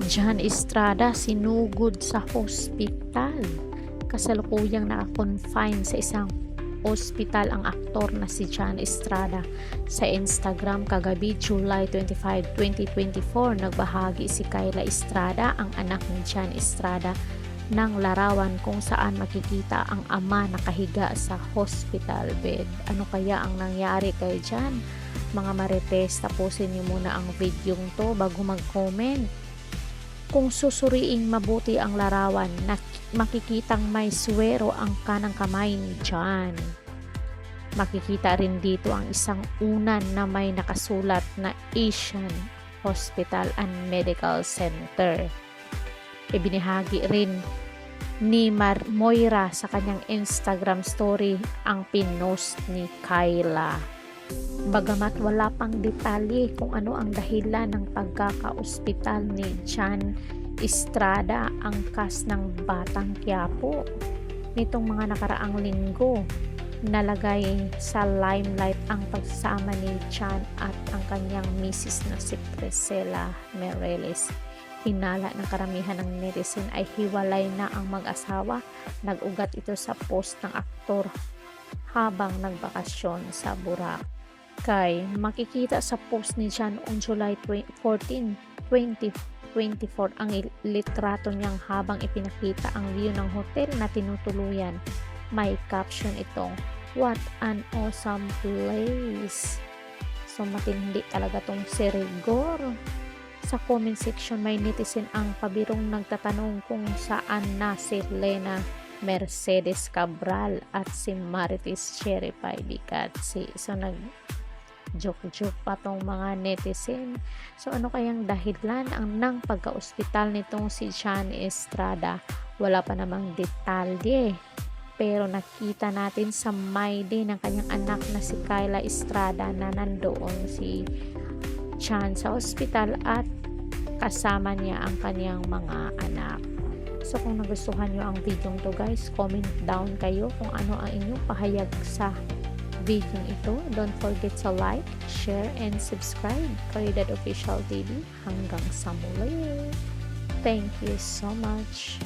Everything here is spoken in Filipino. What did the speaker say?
Jan Estrada sinugod sa hospital. Kasalukuyang naka-confine sa isang ospital ang aktor na si Jan Estrada. Sa Instagram kagabi, July 25, 2024, nagbahagi si Kyla Estrada, ang anak ni Jan Estrada, ng larawan kung saan makikita ang ama nakahiga sa hospital bed. Ano kaya ang nangyari kay Jan? Mga marites, tapusin niyo muna ang video to bago mag-comment. Kung susuriing mabuti ang larawan, makikitang may swero ang kanang kamay ni Jan. Makikita rin dito ang isang unan na may nakasulat na Asian Hospital and Medical Center. Ibinahagi rin ni Moira sa kanyang Instagram story ang pinost ni Kyla. Bagamat wala pang detalye kung ano ang dahilan ng pagkaka-ospital ni Jan Estrada, angkas ng Batang Quiapo nitong mga nakaraang linggo, nalagay sa limelight ang pagsama ni Jan at ang kanyang misis na si Priscilla Meireles. Hinala ng karamihan ng netizen ay hiwalay na ang mag-asawa. Nag-ugat ito sa post ng aktor habang nagbakasyon sa Boracay. Makikita sa post ni Jan on July 14, 2024 ang litrato niyang habang ipinakita ang view ng hotel na tinutuluyan. May caption itong, "What an awesome place." So matindi talaga tong si Rigor. Sa comment section may netizen ang pabirong nagtatanong kung saan na si Lena Mercedes Cabral at si Marites Cherry Pie Bicatsi. So nag-joke pa tong mga netizen. So ano kayang dahilan ang nang pagka-ospital nitong si Jan Estrada? Wala pa namang detalye. Pero nakita natin sa My Day ng kanyang anak na si Kyla Estrada na nandoon si Jan sa ospital at kasama niya ang kanyang mga anak. So kung nagustuhan nyo ang video to guys, comment down kayo kung ano ang inyong pahayag sa video ito. Don't forget to like, share, and subscribe. Caridad Official TV. Hanggang sa muli. Thank you so much.